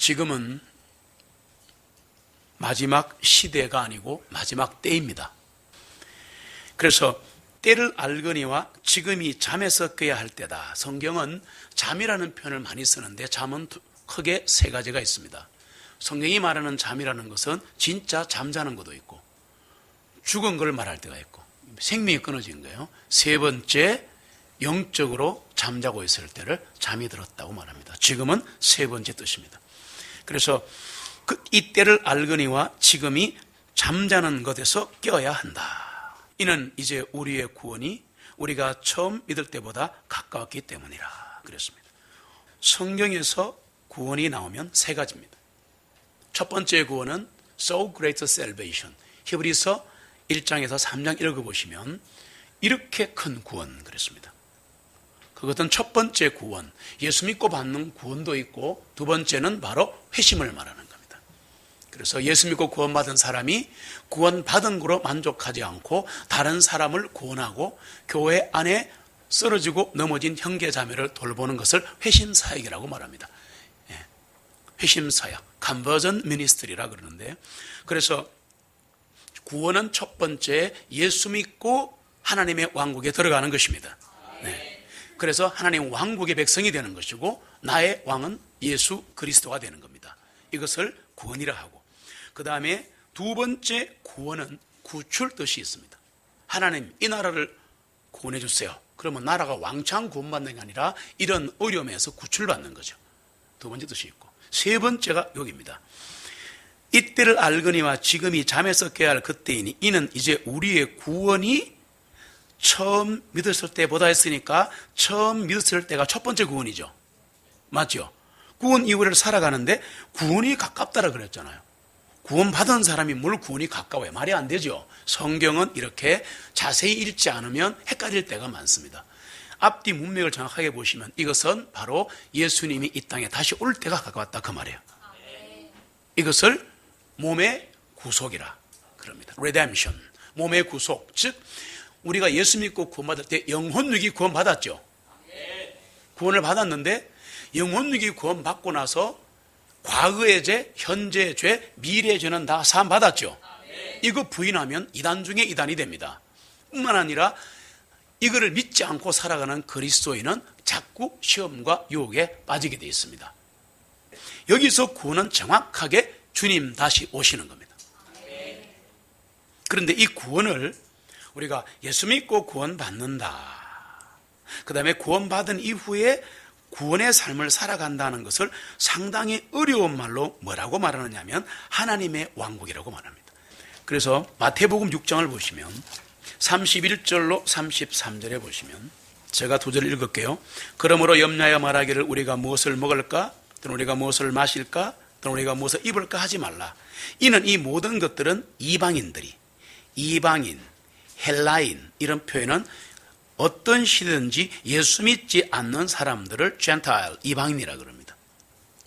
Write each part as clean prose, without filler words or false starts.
지금은 마지막 시대가 아니고 마지막 때입니다. 그래서 때를 알거니와 지금이 잠에서 깨야 할 때다. 성경은 잠이라는 표현을 많이 쓰는데 잠은 크게 세 가지가 있습니다. 성경이 말하는 잠이라는 것은 진짜 잠자는 것도 있고 죽은 걸 말할 때가 있고 생명이 끊어진 거예요. 세 번째, 영적으로 잠자고 있을 때를 잠이 들었다고 말합니다. 지금은 세 번째 뜻입니다. 그래서 이 때를 알거니와 지금이 잠자는 것에서 깨어야 한다. 이는 이제 우리의 구원이 우리가 처음 믿을 때보다 가까웠기 때문이라 그랬습니다. 성경에서 구원이 나오면 세 가지입니다. 첫 번째 구원은 So Great Salvation. 히브리서 1장에서 3장 읽어보시면 이렇게 큰 구원 그랬습니다. 그것은 첫 번째 구원, 예수 믿고 받는 구원도 있고 두 번째는 바로 회심을 말하는 겁니다. 그래서 예수 믿고 구원받은 사람이 구원받은 거로 만족하지 않고 다른 사람을 구원하고 교회 안에 쓰러지고 넘어진 형제자매를 돌보는 것을 회심사역이라고 말합니다. 회심사역, Conversion Ministry라 그러는데, 그래서 구원은 첫 번째 예수 믿고 하나님의 왕국에 들어가는 것입니다. 그래서 하나님 왕국의 백성이 되는 것이고 나의 왕은 예수 그리스도가 되는 겁니다. 이것을 구원이라 하고, 그 다음에 두 번째 구원은 구출 뜻이 있습니다. 하나님 이 나라를 구원해 주세요. 그러면 나라가 왕창 구원받는 게 아니라 이런 어려움에서 구출받는 거죠. 두 번째 뜻이 있고, 세 번째가 여기입니다. 이때를 알거니와 지금이 잠에서 깨야 할 그때이니 이는 이제 우리의 구원이 처음 믿었을 때보다 했으니까 처음 믿었을 때가 첫 번째 구원이죠. 맞죠? 구원 이후를 살아가는데 구원이 가깝다라 그랬잖아요. 구원받은 사람이 뭘 구원이 가까워요? 말이 안 되죠. 성경은 이렇게 자세히 읽지 않으면 헷갈릴 때가 많습니다. 앞뒤 문맥을 정확하게 보시면 이것은 바로 예수님이 이 땅에 다시 올 때가 가까웠다 그 말이에요. 이것을 몸의 구속이라 그럽니다. Redemption, 몸의 구속. 즉 우리가 예수 믿고 구원받을 때 영혼육이 구원받았죠. 구원을 받았는데 영혼육이 구원받고 나서 과거의 죄, 현재의 죄, 미래의 죄는 다 사함받았죠. 이거 부인하면 이단 중에 이단이 됩니다. 뿐만 아니라 이거를 믿지 않고 살아가는 그리스도인은 자꾸 시험과 유혹에 빠지게 되어 있습니다. 여기서 구원은 정확하게 주님 다시 오시는 겁니다. 그런데 이 구원을 우리가 예수 믿고 구원받는다, 그 다음에 구원받은 이후에 구원의 삶을 살아간다는 것을 상당히 어려운 말로 뭐라고 말하느냐 하면 하나님의 왕국이라고 말합니다. 그래서 마태복음 6장을 보시면 31절로 33절에 보시면 제가 두 절을 읽을게요. 그러므로 염려하여 말하기를 우리가 무엇을 먹을까? 또는 우리가 무엇을 마실까? 또는 우리가 무엇을 입을까 하지 말라. 이는 이 모든 것들은 이방인들이, 이방인, 헬라인 이런 표현은 어떤 시대든지 예수 믿지 않는 사람들을 젠타일, 이방인이라 그럽니다.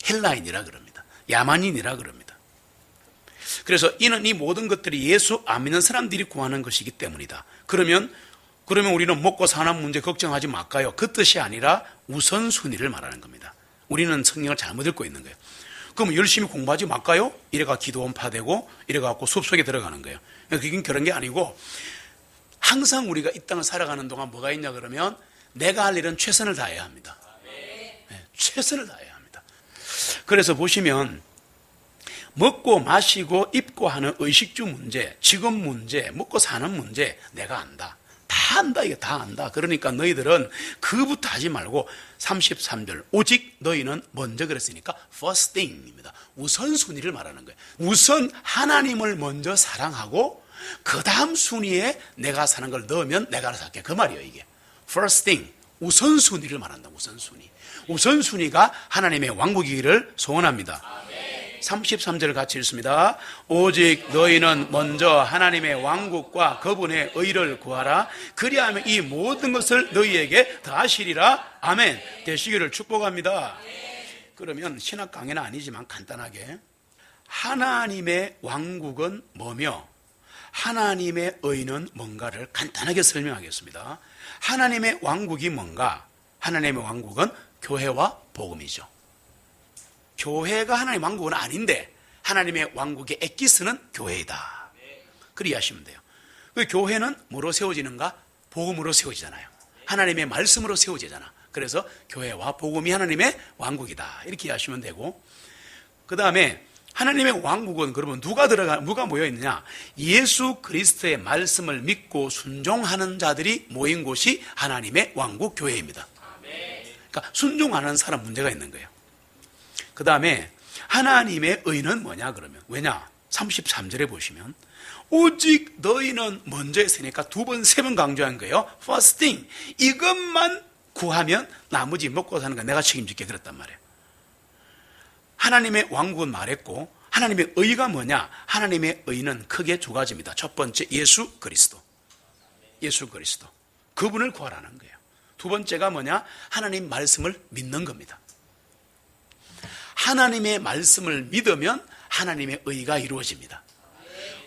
헬라인이라 그럽니다. 야만인이라 그럽니다. 그래서 이는 이 모든 것들이 예수 안 믿는 사람들이 구하는 것이기 때문이다. 그러면 우리는 먹고 사는 문제 걱정하지 말까요? 그 뜻이 아니라 우선순위를 말하는 겁니다. 우리는 성경을 잘못 읽고 있는 거예요. 그럼 열심히 공부하지 말까요? 이래가 기도원파되고 이래갖고 숲속에 들어가는 거예요. 그게 그런 게 아니고 항상 우리가 이 땅을 살아가는 동안 뭐가 있냐 그러면 내가 할 일은 최선을 다해야 합니다. 최선을 다해야 합니다. 그래서 보시면 먹고 마시고 입고 하는 의식주 문제, 직업 문제, 먹고 사는 문제 내가 안다. 다 안다. 이게 다 안다. 그러니까 너희들은 그부터 하지 말고 33절 오직 너희는 먼저 그랬으니까 first thing입니다. 우선순위를 말하는 거예요. 우선 하나님을 먼저 사랑하고 그 다음 순위에 내가 사는 걸 넣으면 내가 알아서 할게. 그 말이에요. 이게 first thing, 우선순위를 말한다. 우선순위가 하나님의 왕국이기를 소원합니다. 33절을 같이 읽습니다. 오직 너희는 먼저 하나님의 왕국과 그분의 의를 구하라. 그리하면 이 모든 것을 너희에게 더하시리라. 아멘. 되시기를 축복합니다. 그러면 신학 강의는 아니지만 간단하게 하나님의 왕국은 뭐며 하나님의 의는 뭔가를 간단하게 설명하겠습니다. 하나님의 왕국이 뭔가? 하나님의 왕국은 교회와 복음이죠. 교회가 하나님의 왕국은 아닌데 하나님의 왕국의 엑기스는 교회이다. 그리 하시면 돼요. 그 교회는 뭐로 세워지는가? 복음으로 세워지잖아요. 하나님의 말씀으로 세워지잖아. 그래서 교회와 복음이 하나님의 왕국이다. 이렇게 이해하시면 되고, 그 다음에 하나님의 왕국은 그러면 누가 모여 있느냐? 예수 그리스도의 말씀을 믿고 순종하는 자들이 모인 곳이 하나님의 왕국 교회입니다. 그러니까 순종하는 사람 문제가 있는 거예요. 그 다음에 하나님의 의는 뭐냐 그러면, 왜냐? 33절에 보시면 오직 너희는 먼저 했으니까 2번, 3번 강조한 거예요. Fasting. 이것만 구하면 나머지 먹고 사는 거 내가 책임질게 그랬단 말이에요. 하나님의 왕국은 말했고, 하나님의 의가 뭐냐? 하나님의 의는 크게 2가지입니다. 첫 번째, 예수 그리스도. 예수 그리스도. 그분을 구하라는 거예요. 2번째가 뭐냐? 하나님 말씀을 믿는 겁니다. 하나님의 말씀을 믿으면 하나님의 의가 이루어집니다.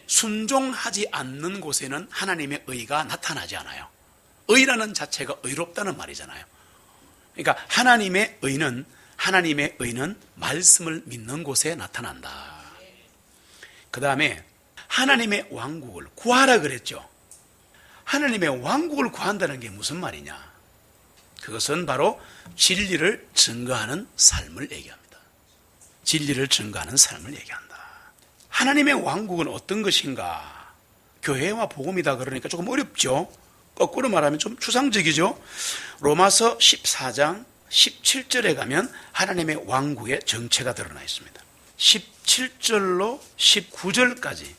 순종하지 않는 곳에는 하나님의 의가 나타나지 않아요. 의라는 자체가 의롭다는 말이잖아요. 그러니까 하나님의 의는 말씀을 믿는 곳에 나타난다. 그 다음에 하나님의 왕국을 구하라 그랬죠. 하나님의 왕국을 구한다는 게 무슨 말이냐? 그것은 바로 진리를 증거하는 삶을 얘기합니다. 진리를 증거하는 삶을 얘기한다. 하나님의 왕국은 어떤 것인가? 교회와 복음이다 그러니까 조금 어렵죠. 거꾸로 말하면 좀 추상적이죠. 로마서 14장 17절에 가면 하나님의 왕국의 정체가 드러나 있습니다. 17절로 19절까지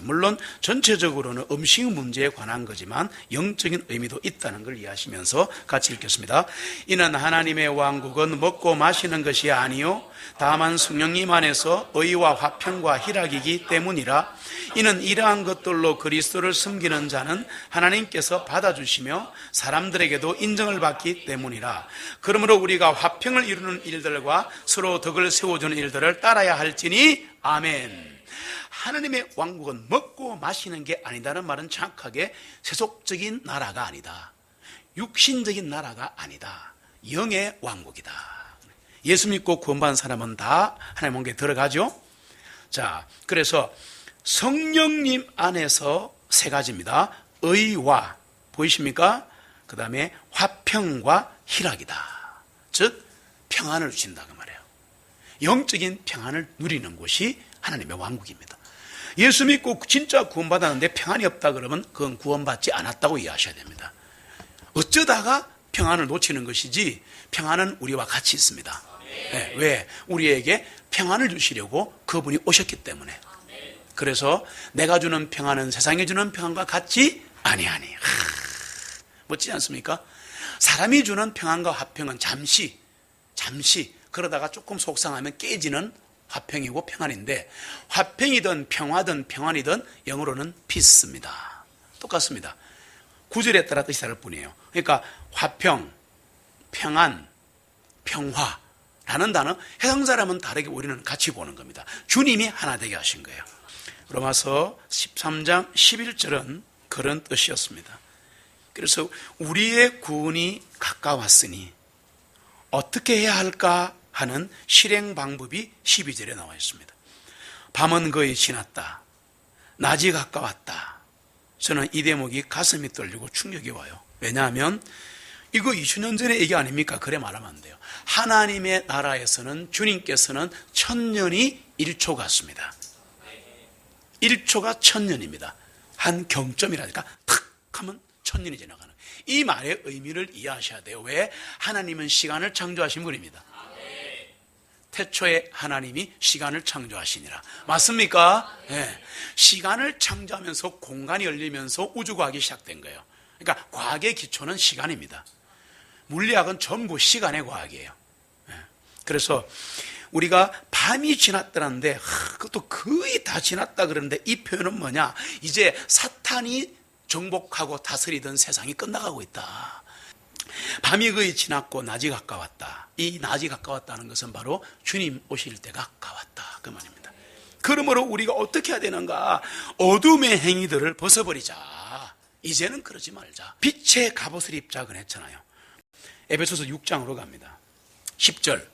물론 전체적으로는 음식 문제에 관한 거지만 영적인 의미도 있다는 걸 이해하시면서 같이 읽겠습니다. 이는 하나님의 왕국은 먹고 마시는 것이 아니요 다만 성령님 안에서 의와 화평과 희락이기 때문이라. 이는 이러한 것들로 그리스도를 섬기는 자는 하나님께서 받아주시며 사람들에게도 인정을 받기 때문이라. 그러므로 우리가 화평을 이루는 일들과 서로 덕을 세워주는 일들을 따라야 할지니 아멘. 하나님의 왕국은 먹고 마시는 게 아니다는 말은 정확하게 세속적인 나라가 아니다. 육신적인 나라가 아니다. 영의 왕국이다. 예수 믿고 구원받은 사람은 다 하나님 왕국에 들어가죠. 자, 그래서 성령님 안에서 3가지입니다. 의와, 보이십니까? 그 다음에 화평과 희락이다. 즉 평안을 주신다 그 말이에요. 영적인 평안을 누리는 곳이 하나님의 왕국입니다. 예수 믿고 진짜 구원받았는데 평안이 없다 그러면 그건 구원받지 않았다고 이해하셔야 됩니다. 어쩌다가 평안을 놓치는 것이지 평안은 우리와 같이 있습니다. 네, 왜? 우리에게 평안을 주시려고 그분이 오셨기 때문에. 그래서 내가 주는 평안은 세상에 주는 평안과 같지 아니하니. 멋지지 않습니까? 사람이 주는 평안과 화평은 잠시 그러다가 조금 속상하면 깨지는 화평이고 평안인데, 화평이든 평화든 평안이든 영어로는 피스입니다. 똑같습니다. 구절에 따라 뜻이 다를 뿐이에요. 그러니까 화평, 평안, 평화라는 단어 해당 사람은 다르게 우리는 같이 보는 겁니다. 주님이 하나 되게 하신 거예요. 로마서 13장 11절은 그런 뜻이었습니다. 그래서 우리의 구원이 가까웠으니 어떻게 해야 할까 하는 실행 방법이 12절에 나와 있습니다. 밤은 거의 지났다. 낮이 가까웠다. 저는 이 대목이 가슴이 떨리고 충격이 와요. 왜냐하면 이거 2000년 전의 얘기 아닙니까? 그래 말하면 안 돼요. 하나님의 나라에서는 주님께서는 1000년이 1초 같습니다. 1초가 1000년입니다. 한 경점이라니까 탁 하면 1000년이 지나가는. 이 말의 의미를 이해하셔야 돼요. 왜? 하나님은 시간을 창조하신 분입니다. 태초에 하나님이 시간을 창조하시니라. 맞습니까? 네. 시간을 창조하면서 공간이 열리면서 우주과학이 시작된 거예요. 그러니까 과학의 기초는 시간입니다. 물리학은 전부 시간의 과학이에요. 네. 그래서 우리가 밤이 지났다는데 그것도 거의 다 지났다 그러는데 이 표현은 뭐냐? 이제 사탄이 정복하고 다스리던 세상이 끝나가고 있다. 밤이 거의 지났고 낮이 가까웠다. 이 낮이 가까웠다는 것은 바로 주님 오실 때가 가까웠다 그 말입니다. 그러므로 우리가 어떻게 해야 되는가? 어둠의 행위들을 벗어버리자. 이제는 그러지 말자. 빛의 갑옷을 입자 그랬잖아요. 에베소서 6장으로 갑니다. 10절.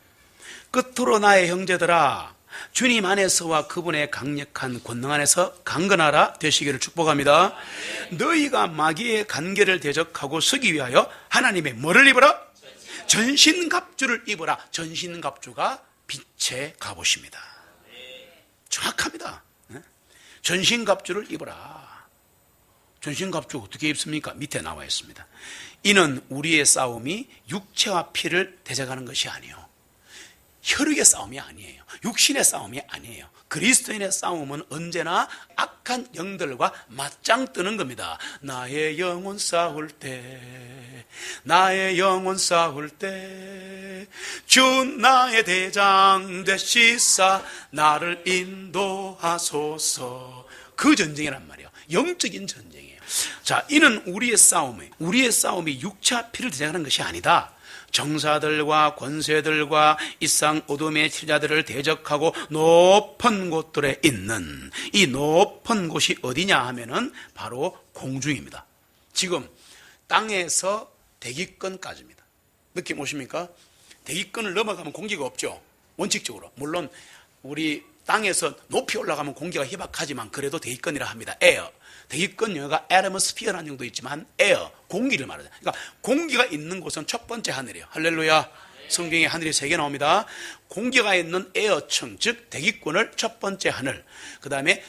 끝으로 나의 형제들아, 주님 안에서와 그분의 강력한 권능 안에서 강건하라 되시기를 축복합니다. 너희가 마귀의 간계를 대적하고 서기 위하여 하나님의 뭐를 입어라? 전신갑주를 입어라. 전신갑주가 빛의 갑옷입니다. 정확합니다. 전신갑주를 입어라. 전신갑주 어떻게 입습니까? 밑에 나와 있습니다. 이는 우리의 싸움이 육체와 피를 대적하는 것이 아니요, 혈육의 싸움이 아니에요. 육신의 싸움이 아니에요. 그리스도인의 싸움은 언제나 악한 영들과 맞짱 뜨는 겁니다. 나의 영혼 싸울 때, 나의 영혼 싸울 때, 주 나의 대장 되시사 나를 인도하소서. 그 전쟁이란 말이에요. 영적인 전쟁이에요. 자, 이는 우리의 싸움이 육체와 피를 대적하는 것이 아니다. 정사들과 권세들과 이상 어둠의 칠자들을 대적하고 높은 곳들에 있는, 이 높은 곳이 어디냐 하면은 바로 공중입니다. 지금 땅에서 대기권까지입니다. 느낌 오십니까? 대기권을 넘어가면 공기가 없죠, 원칙적으로. 물론 우리 땅에서 높이 올라가면 공기가 희박하지만 그래도 대기권이라 합니다. 에어. 대기권 영어가 atmosphere라는 정도 있지만 에어, 공기를 말하죠. 그러니까 공기가 있는 곳은 첫 번째 하늘이에요. 할렐루야. 성경에 하늘이 3개 나옵니다. 공기가 있는 에어층, 즉 대기권을 첫 번째 하늘. 그 다음에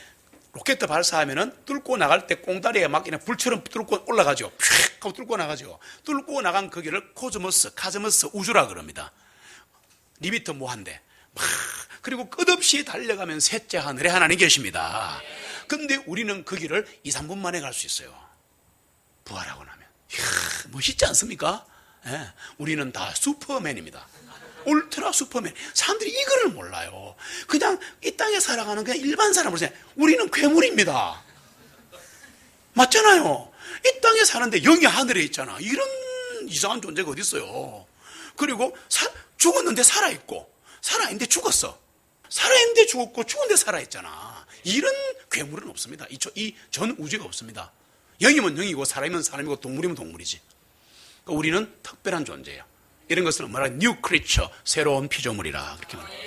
로켓 발사하면은 뚫고 나갈 때 꽁다리에 막 그냥 불처럼 뚫고 올라가죠. 휙 하고 뚫고 나가죠. 뚫고 나간 거기를 카즈머스 우주라 그럽니다. 리미터 무한대. 그리고 끝없이 달려가면 셋째 하늘에 하나님 계십니다. 근데 우리는 그 길을 2-3분 만에 갈 수 있어요. 부활하고 나면. 이야, 멋있지 않습니까? 예, 우리는 다 슈퍼맨입니다. 울트라 슈퍼맨. 사람들이 이거를 몰라요. 그냥 이 땅에 살아가는 그냥 일반 사람으로 생각해요. 우리는 괴물입니다. 맞잖아요. 이 땅에 사는데 영이 하늘에 있잖아. 이런 이상한 존재가 어디 있어요. 그리고 죽었는데 살아있고, 살아있는데 죽었어. 살아있는데 죽었고 죽은데 살아있잖아. 이런 괴물은 없습니다. 이 전 우주가 없습니다. 영이면 영이고 사람이면 사람이고 동물이면 동물이지. 그러니까 우리는 특별한 존재예요. 이런 것을 말하는 뉴 크리처, 새로운 피조물이라 그렇게 말합니다.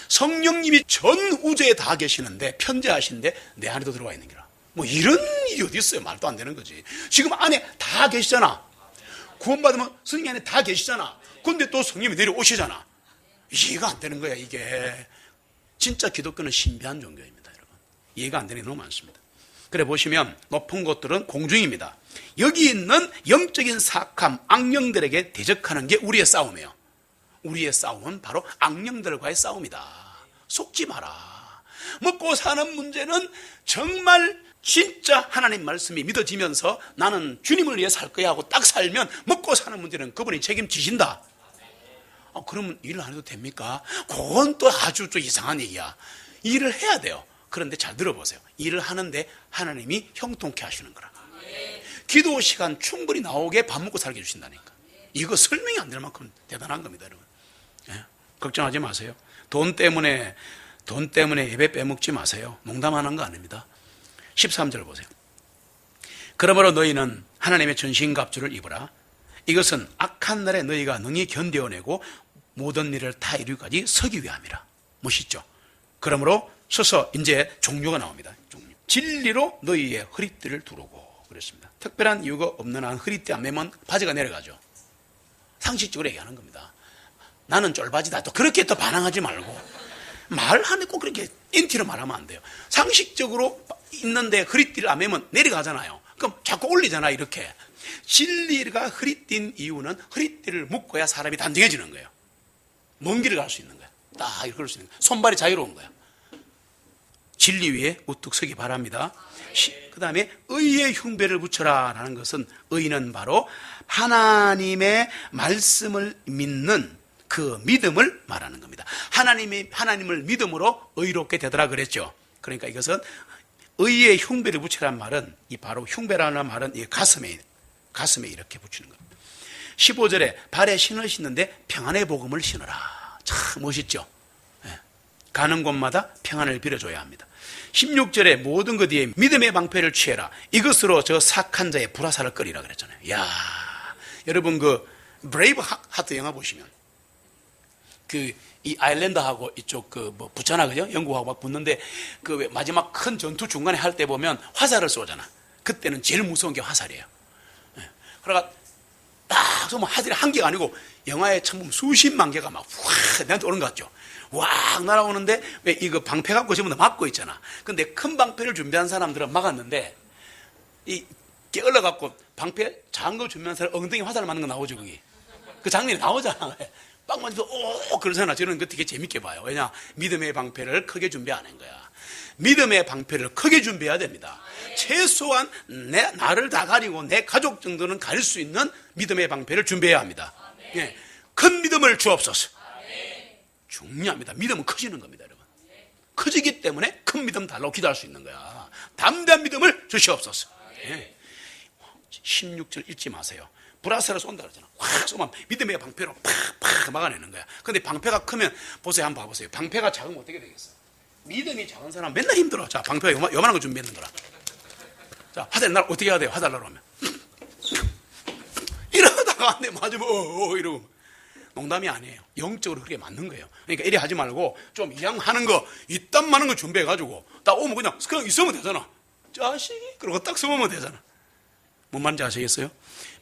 성령님이 전 우주에 다 계시는데 편재하신데 내 안에도 들어와 있는 거라. 뭐 이런 일이 어디 있어요? 말도 안 되는 거지. 지금 안에 다 계시잖아. 구원받으면 성령 안에 다 계시잖아. 근데 또 성령이 내려오시잖아. 이해가 안 되는 거야, 이게. 진짜 기독교는 신비한 종교입니다, 여러분. 이해가 안 되는 게 너무 많습니다. 그래 보시면 높은 곳들은 공중입니다. 여기 있는 영적인 사악함, 악령들에게 대적하는 게 우리의 싸움이에요. 우리의 싸움은 바로 악령들과의 싸움이다. 속지 마라. 먹고 사는 문제는 정말 진짜 하나님 말씀이 믿어지면서 나는 주님을 위해 살 거야 하고 딱 살면 먹고 사는 문제는 그분이 책임지신다. 그러면 일을 안 해도 됩니까? 그건 또 아주 좀 이상한 얘기야. 일을 해야 돼요. 그런데 잘 들어보세요. 일을 하는데 하나님이 형통케 하시는 거라. 기도 시간 충분히 나오게 밥 먹고 살게 해주신다니까. 이거 설명이 안 될 만큼 대단한 겁니다, 여러분. 예? 걱정하지 마세요. 돈 때문에 예배 빼먹지 마세요. 농담하는 거 아닙니다. 13절 보세요. 그러므로 너희는 하나님의 전신갑주를 입으라. 이것은 악한 날에 너희가 능히 견뎌내고 모든 일을 다 이루기까지 서기 위함이라. 멋있죠? 그러므로 서서 이제 종류가 나옵니다. 종류. 진리로 너희의 허리띠를 두르고 그랬습니다. 특별한 이유가 없는 한 허리띠 안 매면 바지가 내려가죠. 상식적으로 얘기하는 겁니다. 나는 쫄바지다. 또 그렇게 또 반항하지 말고 말하는데 꼭 그렇게 인티로 말하면 안 돼요. 상식적으로 있는데 허리띠를 안 매면 내려가잖아요. 그럼 자꾸 올리잖아, 이렇게. 진리가 허리띠인 이유는 허리띠를 묶어야 사람이 단정해지는 거예요. 먼 길을 갈 수 있는 거야. 딱 이렇게 갈 수 있는 거야. 손발이 자유로운 거야. 진리 위에 우뚝 서기 바랍니다. 그 다음에 의의 흉배를 붙여라 라는 것은, 의는 바로 하나님의 말씀을 믿는 그 믿음을 말하는 겁니다. 하나님을 믿음으로 의롭게 되더라 그랬죠. 그러니까 이것은 의의 흉배를 붙여라는 말은, 이 바로 흉배라는 말은 이 가슴에 이렇게 붙이는 겁니다. 15절에 발에 신을 신는데 평안의 복음을 신어라. 참 멋있죠. 예. 가는 곳마다 평안을 빌어줘야 합니다. 16절에 모든 것 위에 믿음의 방패를 취해라. 이것으로 저 사악한 자의 불화살을 끄리라 그랬잖아요. 야, 여러분 그 브레이브 하트 영화 보시면 이 아일랜드하고 이쪽 뭐 붙잖아, 그죠? 영국하고 막 붙는데 왜 마지막 큰 전투 중간에 할 때 보면 화살을 쏘잖아. 그때는 제일 무서운 게 화살이에요. 그러니까 딱 쏘면 화살이 한 개가 아니고 영화에 처음 보면 수십만 개가 막 확 내한테 오는 것 같죠. 왁 날아오는데 왜 이거 방패 갖고 전부 다 막고 있잖아. 근데 큰 방패를 준비한 사람들은 막았는데 이 게을러 갖고 방패 작은 거 준비한 사람 엉덩이 화살 맞는 거 나오죠, 거기. 그 장면이 나오잖아. 빵 맞으면서 오 그러잖아. 저는 그거 되게 재밌게 봐요. 왜냐, 믿음의 방패를 크게 준비 안 한 거야. 믿음의 방패를 크게 준비해야 됩니다. 최소한 나를 다 가리고 내 가족 정도는 가릴 수 있는 믿음의 방패를 준비해야 합니다. 예, 큰 믿음을 주옵소서. 중요합니다. 믿음은 커지는 겁니다, 여러분. 커지기 때문에 큰 믿음 달라고 기도할 수 있는 거야. 담대한 믿음을 주시옵소서. 예. 16절 잊지 마세요. 브라스를 쏜다 그러잖아. 확 쏘면 믿음의 방패로 팍팍 막아내는 거야. 근데 방패가 크면 보세요, 한번 봐보세요. 방패가 작으면 어떻게 되겠어? 믿음이 작은 사람 맨날 힘들어. 자, 방패가 요만한 거 준비했는 거라. 자, 화살 날 어떻게 해야 돼요? 화살 날오면 이러다가 안 돼 맞으면 이러고. 농담이 아니에요. 영적으로 그렇게 맞는 거예요. 그러니까 이래 하지 말고 좀 이양하는 거, 이딴 많은 거 준비해가지고 딱 오면 그냥 있으면 되잖아. 자식이 그러고 딱 숨으면 되잖아. 뭔 말인지 아시겠어요?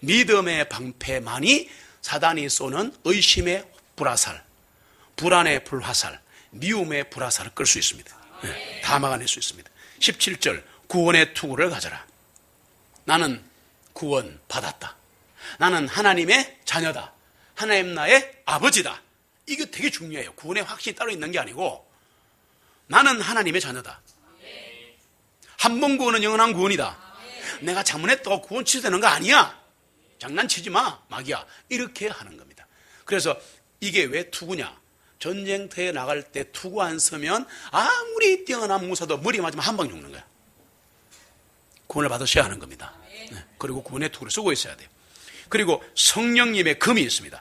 믿음의 방패만이 사단이 쏘는 의심의 불화살, 불안의 불화살, 미움의 불화살을 끌 수 있습니다. 네, 다 막아낼 수 있습니다. 17절 구원의 투구를 가져라. 나는 구원 받았다. 나는 하나님의 자녀다. 하나님 나의 아버지다. 이게 되게 중요해요. 구원의 확신이 따로 있는 게 아니고 나는 하나님의 자녀다. 한 번 구원은 영원한 구원이다. 내가 잘못했다고 구원 취소되는 거 아니야. 장난치지 마, 마귀야. 이렇게 하는 겁니다. 그래서 이게 왜 투구냐? 전쟁터에 나갈 때 투구 안 쓰면 아무리 뛰어난 무사도 머리 맞으면 한 방 죽는 거야. 구원을 받으셔야 하는 겁니다. 네. 그리고 구원의 투구를 쓰고 있어야 돼요. 그리고 성령님의 금이 있습니다.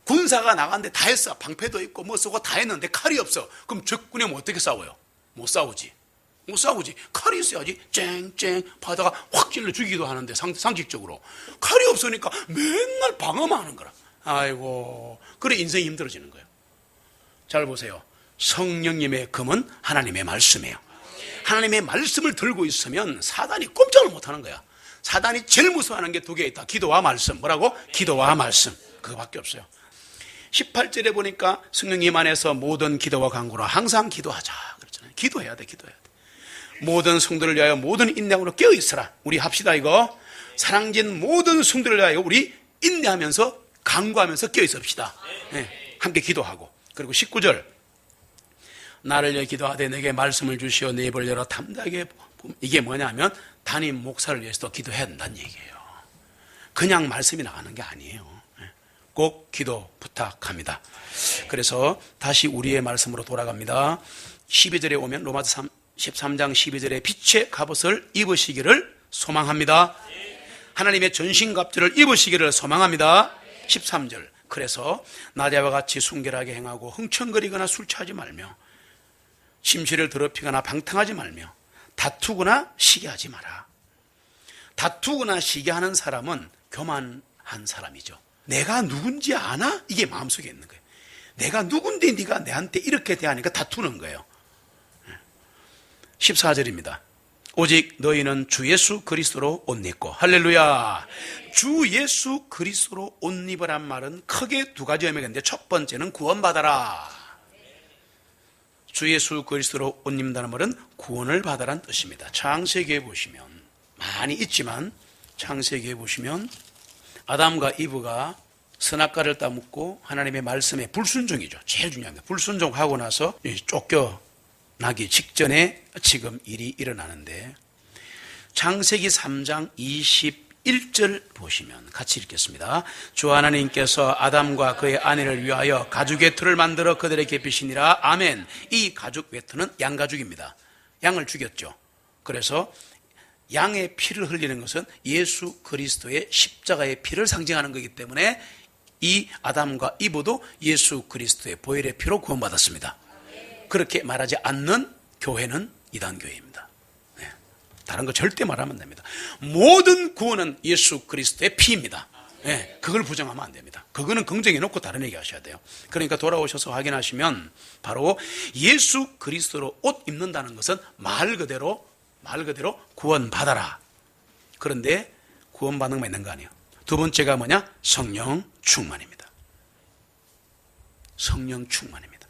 군사가 나갔는데 다 했어. 방패도 있고 뭐 쓰고 다 했는데 칼이 없어. 그럼 적군이면 어떻게 싸워요? 못 싸우지. 칼이 있어야지. 쨍쨍 바다가 확 찔러 죽이기도 하는데 상식적으로. 칼이 없으니까 맨날 방어만 하는 거라. 아이고, 그래 인생이 힘들어지는 거예요. 잘 보세요. 성령님의 금은 하나님의 말씀이에요. 하나님의 말씀을 들고 있으면 사단이 꼼짝을 못하는 거야. 사단이 제일 무서워하는 게 두 개 있다. 기도와 말씀. 뭐라고? 기도와 말씀. 그거밖에 없어요. 18절에 보니까 성령님 안에서 모든 기도와 간구로 항상 기도하자 그렇잖아요. 기도해야 돼. 모든 성도를 위하여 모든 인내함으로 깨어있으라. 우리 합시다 이거. 사랑진 모든 성도를 위하여 우리 인내하면서 간구하면서 깨어있읍시다. 네, 함께 기도하고. 그리고 19절 나를 위해 기도하되 내게 말씀을 주시어 내 입을 열어 담대하게. 이게 뭐냐면 담임 목사를 위해서도 기도해야 된다는 얘기예요. 그냥 말씀이 나가는 게 아니에요. 꼭 기도 부탁합니다. 그래서 다시 우리의 말씀으로 돌아갑니다. 12절에 오면 로마서 13장 12절에 빛의 갑옷을 입으시기를 소망합니다. 하나님의 전신갑주를 입으시기를 소망합니다. 13절 그래서 낮에와 같이 순결하게 행하고 흥청거리거나 술 취하지 말며 심시를 더럽히거나 방탕하지 말며 다투거나 시기하지 마라. 다투거나 시기하는 사람은 교만한 사람이죠. 내가 누군지 아나? 이게 마음속에 있는 거예요. 내가 누군데 네가 내한테 이렇게 대하니까 다투는 거예요. 14절입니다. 오직 너희는 주 예수 그리스도로 옷 입고. 할렐루야. 주 예수 그리스도로 옷 입으란 말은 크게 두 가지 의미가 있는데 첫 번째는 구원받아라. 주 예수 그리스도로 옷 입는다는 말은 구원을 받아라는 뜻입니다. 창세기에 보시면 많이 있지만 창세기에 보시면 아담과 이브가 선악과를 따먹고 하나님의 말씀에 불순종이죠. 제일 중요합니다. 불순종하고 나서 쫓겨나기 직전에 지금 일이 일어나는데 창세기 3장 21절 보시면 같이 읽겠습니다. 주 하나님께서 아담과 그의 아내를 위하여 가죽 외투를 만들어 그들에게 비시니라. 아멘. 이 가죽 외투는 양가죽입니다. 양을 죽였죠. 그래서 양의 피를 흘리는 것은 예수 그리스도의 십자가의 피를 상징하는 것이기 때문에 이 아담과 이브도 예수 그리스도의 보혈의 피로 구원받았습니다. 그렇게 말하지 않는 교회는 이단교회입니다. 네. 다른 거 절대 말하면 안 됩니다. 모든 구원은 예수 그리스도의 피입니다. 네. 그걸 부정하면 안 됩니다. 그거는 긍정해 놓고 다른 얘기 하셔야 돼요. 그러니까 돌아오셔서 확인하시면 바로 예수 그리스도로 옷 입는다는 것은 말 그대로 구원받아라. 그런데 구원받는 것만 있는 거 아니에요. 두 번째가 뭐냐? 성령 충만입니다. 성령 충만입니다.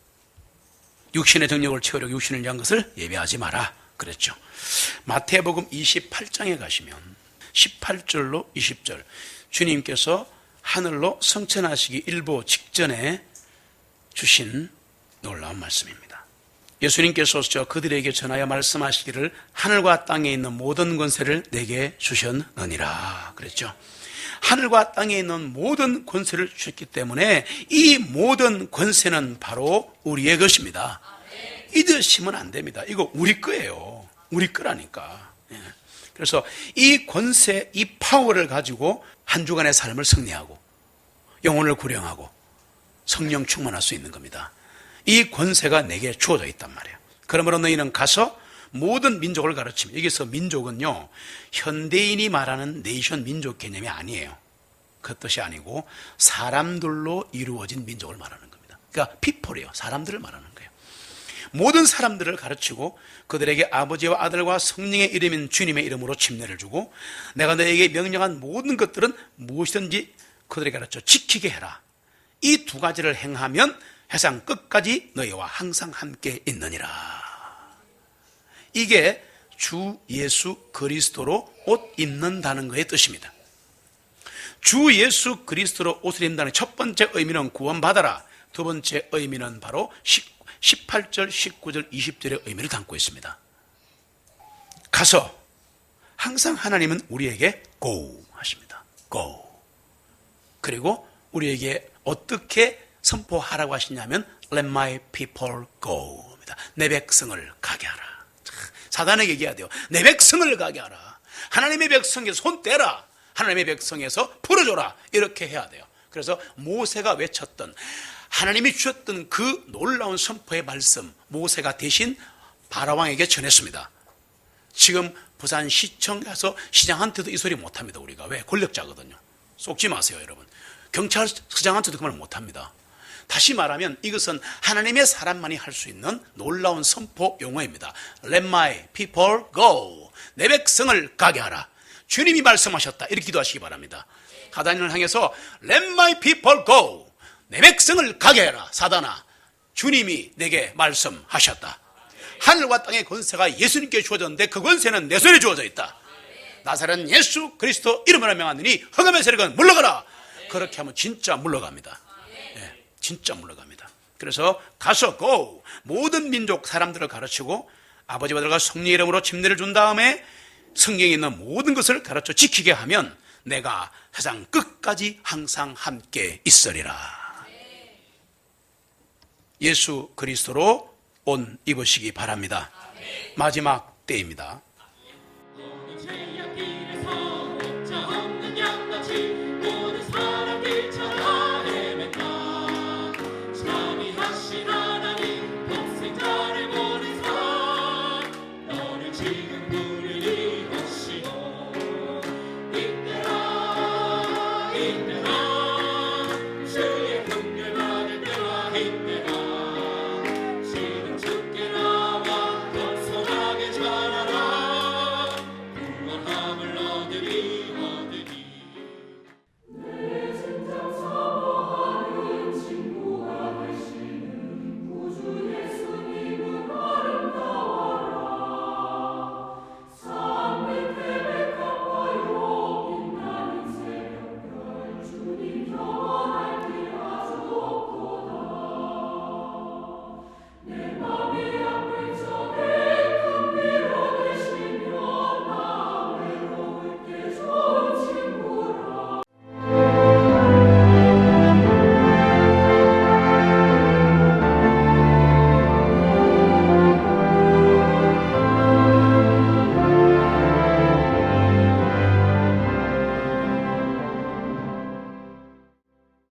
육신의 정력을 채우려고 육신을 위한 것을 예배하지 마라 그랬죠. 마태복음 28장에 가시면 18절로 20절, 주님께서 하늘로 승천하시기 일보 직전에 주신 놀라운 말씀입니다. 예수님께서 그들에게 전하여 말씀하시기를 하늘과 땅에 있는 모든 권세를 내게 주셨느니라 그랬죠. 하늘과 땅에 있는 모든 권세를 주셨기 때문에 이 모든 권세는 바로 우리의 것입니다. 잊으시면 안 됩니다. 이거 우리 거예요. 우리 거라니까. 그래서 이 권세, 이 파워를 가지고 한 주간의 삶을 승리하고 영혼을 구령하고 성령 충만할 수 있는 겁니다. 이 권세가 내게 주어져 있단 말이에요. 그러므로 너희는 가서 모든 민족을 가르치며, 여기서 민족은요, 현대인이 말하는 네이션 민족 개념이 아니에요. 그 뜻이 아니고 사람들로 이루어진 민족을 말하는 겁니다. 그러니까 피플이에요. 사람들을 말하는 거예요. 모든 사람들을 가르치고 그들에게 아버지와 아들과 성령의 이름인 주님의 이름으로 침례를 주고 내가 너에게 명령한 모든 것들은 무엇이든지 그들에게 가르쳐 지키게 해라. 이 두 가지를 행하면 세상 끝까지 너희와 항상 함께 있느니라. 이게 주 예수 그리스도로 옷 입는다는 것의 뜻입니다. 주 예수 그리스도로 옷을 입는다는 첫 번째 의미는 구원받아라. 두 번째 의미는 바로 18절, 19절, 20절의 의미를 담고 있습니다. 가서 항상 하나님은 우리에게 go 하십니다. go. 그리고 우리에게 어떻게 선포하라고 하시냐면 let my people go 입니다. 내 백성을 가게 하라. 사단에게 얘기해야 돼요. 내 백성을 가게 하라. 하나님의 백성에서 손 떼라. 하나님의 백성에서 풀어줘라. 이렇게 해야 돼요. 그래서 모세가 외쳤던 하나님이 주셨던 그 놀라운 선포의 말씀, 모세가 대신 바라왕에게 전했습니다. 지금 부산시청 가서 시장한테도 이 소리 못합니다. 우리가. 왜? 권력자거든요. 속지 마세요, 여러분. 경찰서장한테도 그 말 못합니다. 다시 말하면 이것은 하나님의 사람만이 할 수 있는 놀라운 선포 용어입니다. Let my people go. 내 백성을 가게 하라. 주님이 말씀하셨다. 이렇게 기도하시기 바랍니다. 사단을 향해서 Let my people go. 내 백성을 가게 해라. 사단아, 주님이 내게 말씀하셨다. 하늘과 땅의 권세가 예수님께 주어졌는데 그 권세는 내 손에 주어져 있다. 나사렛 예수 그리스도 이름으로 명하느니 흑암의 세력은 물러가라. 그렇게 하면 진짜 물러갑니다. 네, 진짜 물러갑니다. 그래서 가서 go. 모든 민족 사람들을 가르치고 아버지와 아들과 성령의 이름으로 침례를 준 다음에 성경에 있는 모든 것을 가르쳐 지키게 하면 내가 세상 끝까지 항상 함께 있으리라. 예수 그리스도로 옷 입으시기 바랍니다. 마지막 때입니다.